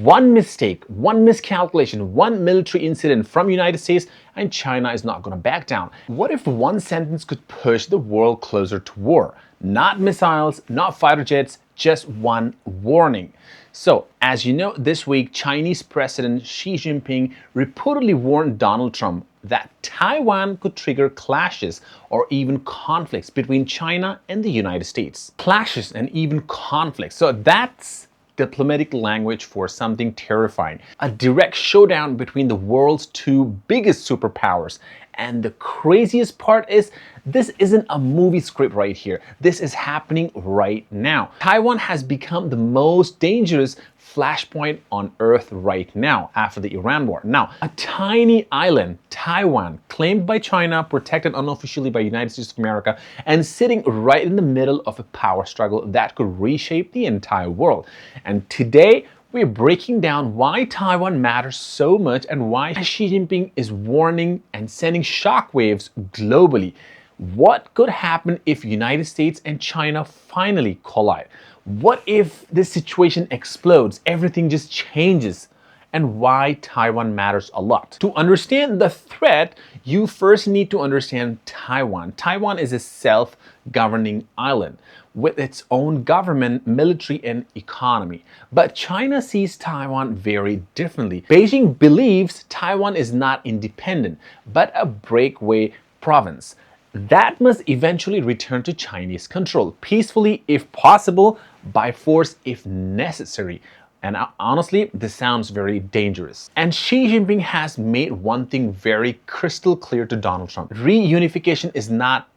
One mistake, one miscalculation, one military incident from United States and China is not going to back down. What if one sentence could push the world closer to war? Not missiles, not fighter jets, just one warning. So, as you know, this week, Chinese President Xi Jinping reportedly warned Donald Trump that Taiwan could trigger clashes or even conflicts between China and the United States. Clashes and even conflicts. So that's diplomatic language for something terrifying. A direct showdown between the world's two biggest superpowers. And the craziest part is, this isn't a movie script right here. This is happening right now. Taiwan has become the most dangerous flashpoint on Earth right now after the Iran war. Now, a tiny island, Taiwan, claimed by China, protected unofficially by the United States of America, and sitting right in the middle of a power struggle that could reshape the entire world. And today, we're breaking down why Taiwan matters so much and why Xi Jinping is warning and sending shockwaves globally. What could happen if United States and China finally collide? What if this situation explodes, everything just changes? And why Taiwan matters a lot. To understand the threat, you first need to understand Taiwan. Taiwan is a self-governing island with its own government, military, and economy. But China sees Taiwan very differently. Beijing believes Taiwan is not independent, but a breakaway province that must eventually return to Chinese control, peacefully if possible, by force if necessary. And honestly, this sounds very dangerous. And Xi Jinping has made one thing very crystal clear to Donald Trump. Reunification is not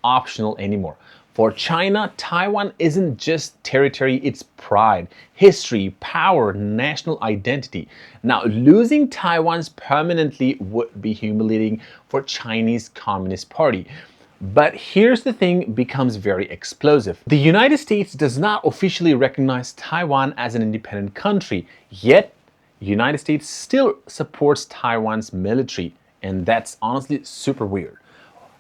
optional anymore. For China, Taiwan isn't just territory, it's pride, history, power, national identity. Now, losing Taiwan's permanently would be humiliating for Chinese Communist Party. But here's the thing becomes very explosive. The United States does not officially recognize Taiwan as an independent country, yet the United States still supports Taiwan's military, and that's honestly super weird.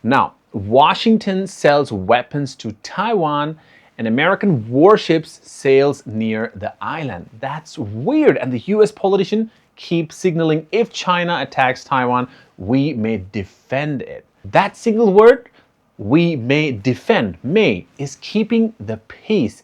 Now, Washington sells weapons to Taiwan and American warships sails near the island. That's weird. And the US politician keeps signaling if China attacks Taiwan, we may defend it. That single word, we may defend, may, is keeping the peace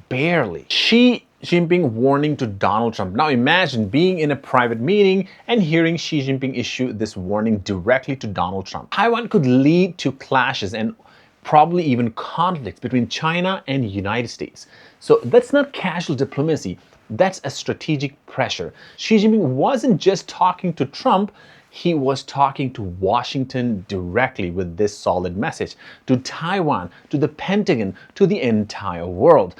barely. Xi Jinping warning to Donald Trump. Now imagine being in a private meeting and hearing Xi Jinping issue this warning directly to Donald Trump. Taiwan could lead to clashes and probably even conflicts between China and the United States. So that's not casual diplomacy, that's a strategic pressure. Xi Jinping wasn't just talking to Trump, he was talking to Washington directly with this solid message, to Taiwan, to the Pentagon, to the entire world.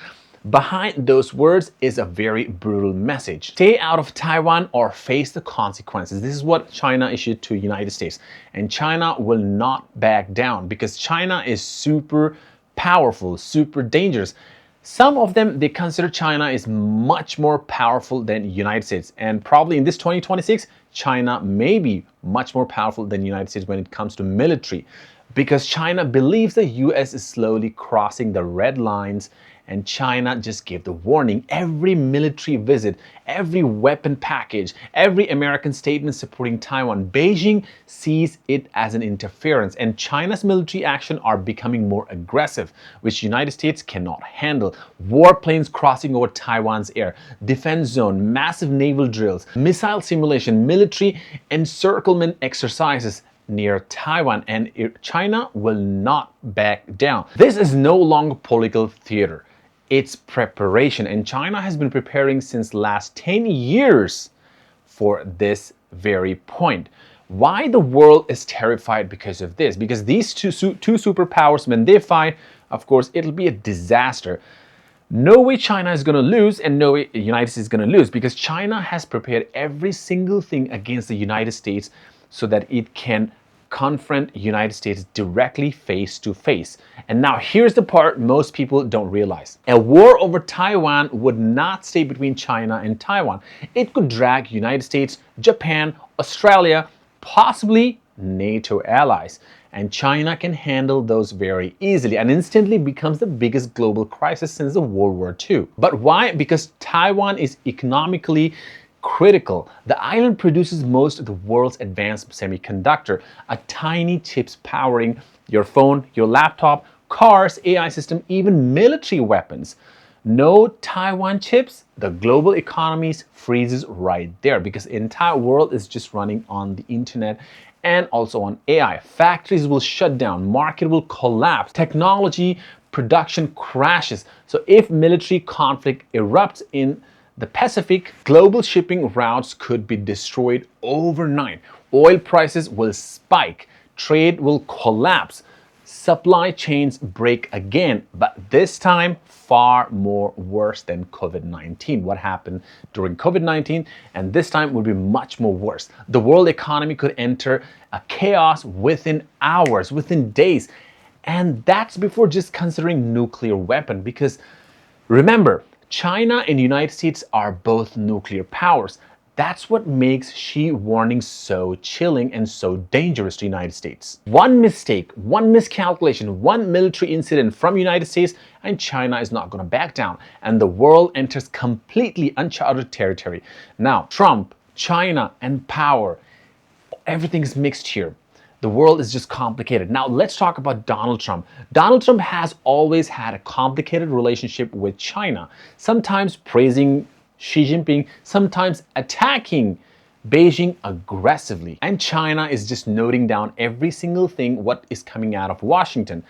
Behind those words is a very brutal message. Stay out of Taiwan or face the consequences. This is what China issued to the United States. And China will not back down because China is super powerful, super dangerous. Some of them, they consider China is much more powerful than the United States. And probably in this 2026, China may be much more powerful than the United States when it comes to military. Because China believes the US is slowly crossing the red lines, and China just gave the warning. Every military visit, every weapon package, every American statement supporting Taiwan, Beijing sees it as an interference, and China's military action are becoming more aggressive, which the United States cannot handle. Warplanes crossing over Taiwan's air, defense zone, massive naval drills, missile simulation, military encirclement exercises near Taiwan, and China will not back down. This is no longer political theater. It's preparation, and China has been preparing since last 10 years for this very point. Why the world is terrified because of this? Because these two superpowers, when they fight, of course, it'll be a disaster. No way China is going to lose, and no way the United States is going to lose, because China has prepared every single thing against the United States so that it can confront the United States directly face to face. And now here's the part most people don't realize. A war over Taiwan would not stay between China and Taiwan. It could drag United States, Japan, Australia, possibly NATO allies. And China can handle those very easily and instantly becomes the biggest global crisis since the World War II. But why? Because Taiwan is economically critical. The island produces most of the world's advanced semiconductor, a tiny chips powering your phone, your laptop, cars, AI system, even military weapons. No Taiwan chips, the global economy freezes right there because the entire world is just running on the internet and also on AI. Factories will shut down, market will collapse, technology production crashes. So if military conflict erupts in the Pacific, global shipping routes could be destroyed overnight. Oil prices will spike, trade will collapse, supply chains break again, but this time far more worse than COVID-19. What happened during COVID-19 and this time will be much more worse. The world economy could enter a chaos within hours, within days. And that's before just considering nuclear weapon, because remember, China and the United States are both nuclear powers. That's what makes Xi warning so chilling and so dangerous to the United States. One mistake, one miscalculation, one military incident from the United States and China is not going to back down. And the world enters completely uncharted territory. Now, Trump, China, and power, everything is mixed here. The world is just complicated. Now let's talk about Donald Trump. Donald Trump has always had a complicated relationship with China, sometimes praising Xi Jinping, sometimes attacking Beijing aggressively. And China is just noting down every single thing what is coming out of Washington.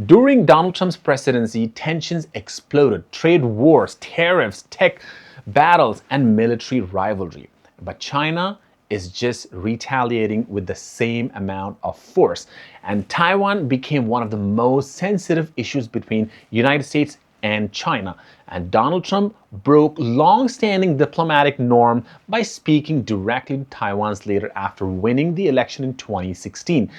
During Donald Trump's presidency, tensions exploded, trade wars, tariffs, tech battles, and military rivalry. But China is just retaliating with the same amount of force. And Taiwan became one of the most sensitive issues between United States and China. And Donald Trump broke long-standing diplomatic norm by speaking directly to Taiwan's leader after winning the election in 2016.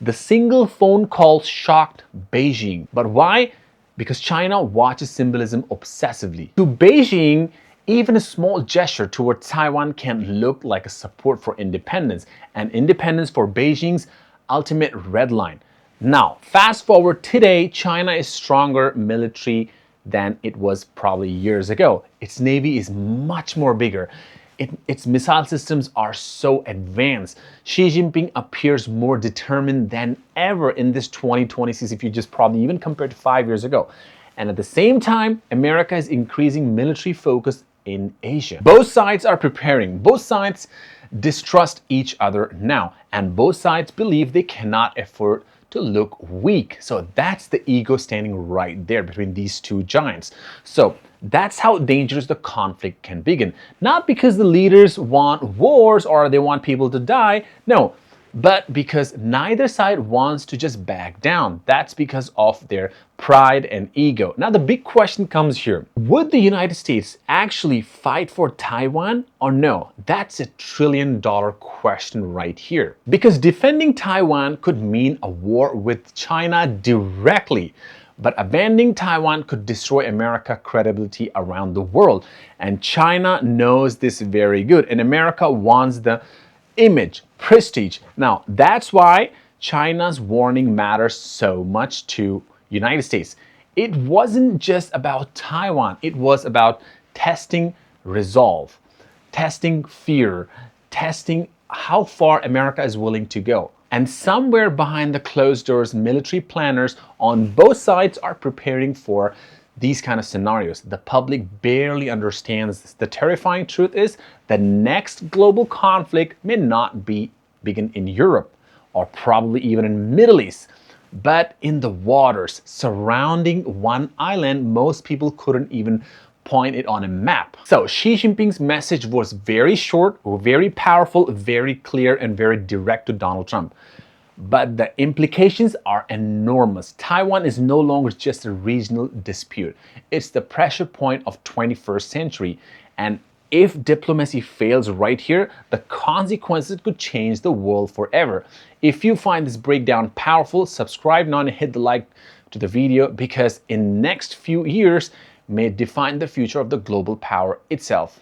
The single phone call shocked Beijing. But why? Because China watches symbolism obsessively. To Beijing, even a small gesture toward Taiwan can look like a support for independence, and independence for Beijing's ultimate red line. Now, fast forward today, China is stronger military than it was probably years ago. Its navy is much more bigger. Its missile systems are so advanced. Xi Jinping appears more determined than ever in this 2026, if you just probably even compare to 5 years ago. And at the same time, America is increasing military focus in Asia. Both sides are preparing. Both sides distrust each other now, and both sides believe they cannot afford to look weak. So that's the ego standing right there between these two giants. So that's how dangerous the conflict can begin. Not because the leaders want wars or they want people to die. No, but because neither side wants to just back down. That's because of their pride and ego. Now the big question comes here. Would the United States actually fight for Taiwan or no? That's a $1 trillion question right here. Because defending Taiwan could mean a war with China directly. But abandoning Taiwan could destroy America's credibility around the world. And China knows this very good. And America wants the image, prestige. Now, that's why China's warning matters so much to United States. It wasn't just about Taiwan. It was about testing resolve, testing fear, testing how far America is willing to go. And somewhere behind the closed doors, military planners on both sides are preparing for these kind of scenarios. The public barely understands this. The terrifying truth is the next global conflict may not begin in Europe or probably even in the Middle East, but in the waters surrounding one island most people couldn't even point it on a map. So Xi Jinping's message was very short, very powerful, very clear, and very direct to Donald Trump. But the implications are enormous. Taiwan is no longer just a regional dispute. It's the pressure point of 21st century. And if diplomacy fails right here, the consequences could change the world forever. If you find this breakdown powerful, subscribe now and hit the like to the video, because in next few years may define the future of the global power itself.